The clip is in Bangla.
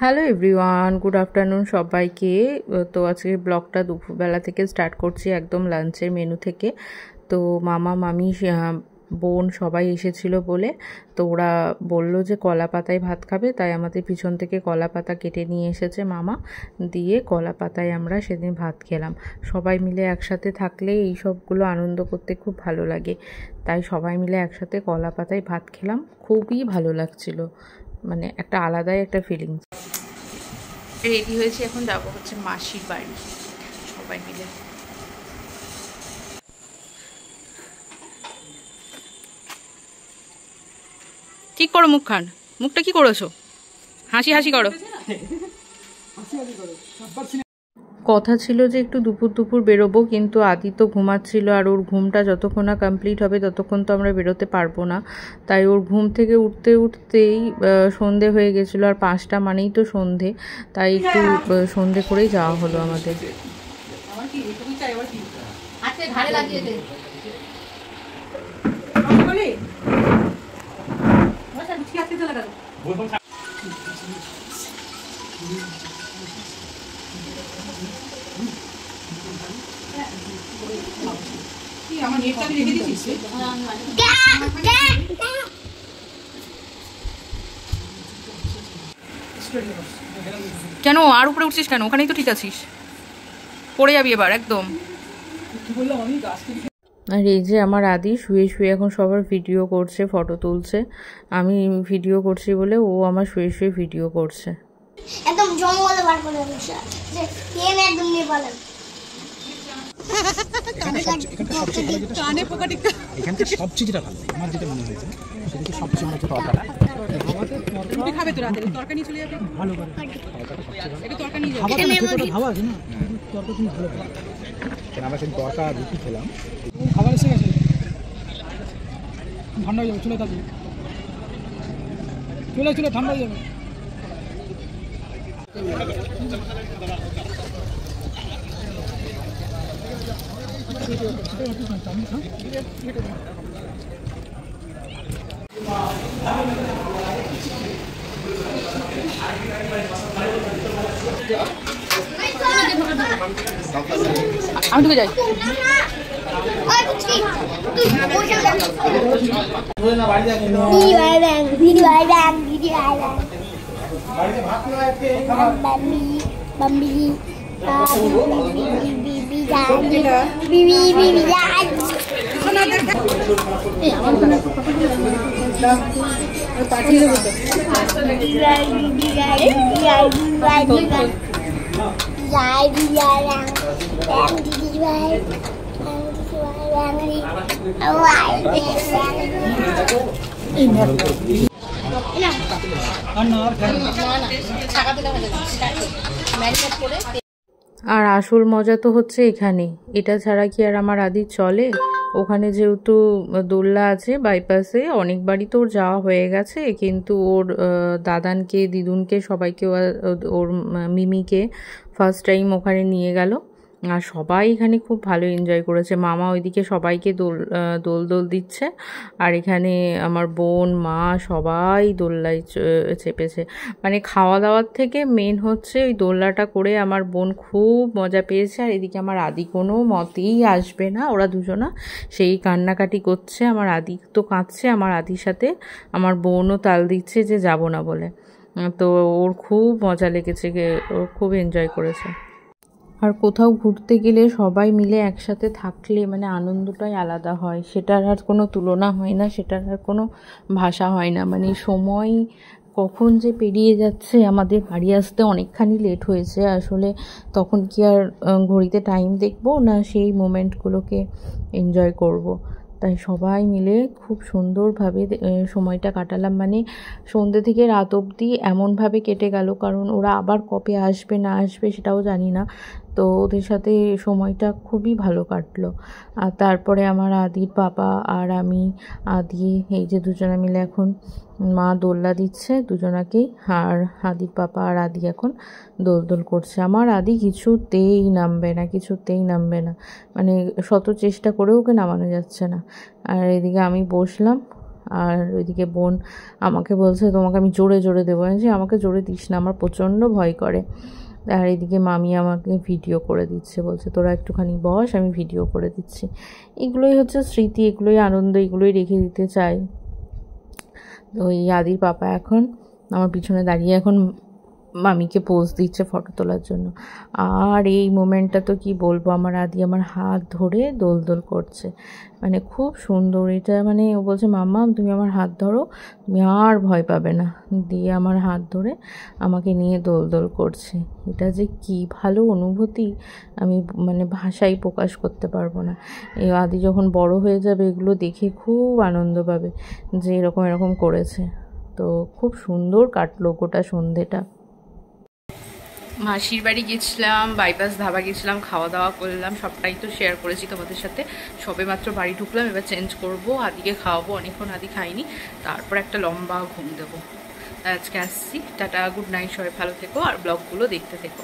হ্যালো এভরিওয়ান, গুড আফটারনুন সবাইকে। তো আজকে ব্লগটা দুপুরবেলা থেকে স্টার্ট করছি, একদম লাঞ্চের মেনু থেকে। তো মামা মামি বোন সবাই এসেছিল বলে তো ওরা বলল যে কলা পাতায় ভাত খাবে, তাই আমাদের পিছন থেকে কলা পাতা কেটে নিয়ে এসেছে মামা, দিয়ে কলা পাতায় আমরা সেদিন ভাত খেলাম। সবাই মিলে একসাথে থাকলে এই সবগুলো আনন্দ করতে খুব ভালো লাগে, তাই সবাই মিলে একসাথে কলা পাতায় ভাত খেলাম, খুবই ভালো লাগছিল, মানে একটা আলাদাই একটা ফিলিংস। রেডি হয়েছি, এখন যাবো হচ্ছে মাসির বাড়ি সবাই মিলে। ঠিক করো মুখখান, মুখটা কি করেছো? হাসি হাসি করো। কথা ছিল যে একটু দুপুর বেরোবো, কিন্তু আদি তো ঘুমাচ্ছিল, আর ওর ঘুমটা যতক্ষণ না কমপ্লিট হবে ততক্ষণ তো আমরা বেরোতে পারবো না। তাই ওর ঘুম থেকে উঠতেই সন্ধে হয়ে গেছিলো, আর 5টা মানেই তো সন্ধে, তাই একটু সন্ধে করেই যাওয়া হলো আমাদের। কেন আর উপরে উঠছিস কেন? ওখানেই তো ঠিক আছিস, পড়ে যাবি এবার একদম। আর এই যে আমার আদি শুয়ে শুয়ে এখন সবার ভিডিও করছে, ফটো তুলছে। আমি ভিডিও করছি বলে ও আমার শুয়ে শুয়ে ভিডিও করছে। একদম জঙ্গলে বার করে বসে যে কেন একদম নিয়ে পালাম। এখানকার সবচেয়ে যেটা ভালো আমার যেটা মনে হয়েছে সেটা সবচেয়ে মনে হচ্ছে তরকাটা। খাবে তো রাতে তরকারি চলে যাবে ভালো করে। এটা তরকারি নিয়ে যাবে, ভালো আছে না তরকারি তুমি ভালো করে। কেন আমরা সেদিন তরকা রুটি খেলাম, খাবার এসে গেছে, ঠান্ডা হয়ে যাবে, চলে থাকবে, চলে ঠান্ডা হয়ে যাবে। আমি ঢুকে যাই। আর আসল মজা তো হচ্ছে এখানে, এটা ছাড়া কি আর আমার আদি চলে? ওখানে যেহেতু দোলনা আছে বাইপাসে, অনেকবারই তো ওর যাওয়া হয়ে গেছে, কিন্তু ওর দাদানকে দিদুনকে সবাইকে ওর মিমিকে ফার্স্ট টাইম ওখানে নিয়ে গেল, আর সবাই এখানে খুব ভালো এনজয় করেছে। মামা ওইদিকে সবাইকে দোল দিচ্ছে, আর এখানে আমার বোন মা সবাই দোলনায় চেপেছে। মানে খাওয়া দাওয়ার থেকে মেন হচ্ছে ওই দোলনাটা করে আমার বোন খুব মজা পেয়েছে। আর এদিকে আমার আদি কোনো মতেই আসবে না, ওরা দুজনা সেই কান্নাকাটি করছে। আমার আদি তো কাঁদছে, আমার আদির সাথে আমার বোনও তাল দিচ্ছে যে যাব না বলে। তো ওর খুব মজা লেগেছে, ওর খুব এনজয় করেছে। আর কোথাও ঘুরতে গেলে সবাই মিলে একসাথে থাকলে মানে আনন্দটাই আলাদা হয়, সেটার আর কোনো তুলনা হয় না, সেটার আর কোনো ভাষা হয় না। মানে সময় কখন যে পেরিয়ে যাচ্ছে, আমাদের বাড়ি আসতে অনেকখানি লেট হয়েছে আসলে, তখন কি আর ঘড়িতে টাইম দেখবো না সেই মোমেন্টগুলোকে এনজয় করব। তাই সবাই মিলে খুব সুন্দরভাবে সময়টা কাটালাম। মানে সন্ধ্যে থেকে রাত অবধি এমনভাবে কেটে গেল, কারণ ওরা আবার কবে আসবে না আসবে সেটাও জানি না। তো ওদের সাথে সময়টা খুবই ভালো কাটলো। আর তারপরে আমার আদির বাবা আর আমি, আদি এই যে দুজনে মিলে এখন মা দোলনা দিচ্ছে দুজনাকেই, আর আদির বাবা আর আদি এখন দোল করছে। আমার আদি কিছুতেই নামবে না, মানে শত চেষ্টা করেও ওকে নামানো যাচ্ছে না। আর এদিকে আমি বসলাম আর ওইদিকে বোন আমাকে বলছে তোমাকে আমি জোরে জোরে দেবো, যে আমাকে জোরে দিস না, আমার প্রচণ্ড ভয় করে। আর এদিকে মামি আমাকে ভিডিও করে দিচ্ছে, বলছে তোরা একটুখানি বস, আমি ভিডিও করে দিচ্ছি। এগুলোই হচ্ছে স্মৃতি, এগুলোই আনন্দ, এগুলোই রেখে দিতে চাই। তো এই আদির পাপা এখন আমার পিছনে দাঁড়িয়ে এখন মামিকে পোজ দিচ্ছে ফটো তোলার জন্য। আর এই মোমেন্টটা তো কি বলবো, আমার আদি আমার হাত ধরে দোল দোল করছে, মানে খুব সুন্দর এটা। মানে ও বলছে মাম্মা তুমি আমার হাত ধরো, তুমি আর ভয় পাবে না, দিয়ে আমার হাত ধরে আমাকে নিয়ে দোল দোল করছে। এটা যে কি ভালো অনুভূতি আমি মানে ভাষায় প্রকাশ করতে পারবো না। এই আদি যখন বড় হয়ে যাবে এগুলো দেখে খুব আনন্দ পাবে যে এরকম করেছে। তো খুব সুন্দর কাটলো গোটা সন্ধেটা। মাসির বাড়ি গেছিলাম, বাইপাস ধাবা গেছিলাম, খাওয়া দাওয়া করলাম, সবটাই তো শেয়ার করেছি তোমাদের সাথে। সবে মাত্র বাড়ি ঢুকলাম, এবার চেঞ্জ করব, আদিকে খাওয়াবো, অনেকক্ষণ আদি খাইনি, তারপর একটা লম্বা ঘুম দেবো। আজকে আসছি, টাটা, গুড নাইট, সবাই ভালো থেকো আর ব্লগগুলো দেখতে থেকো।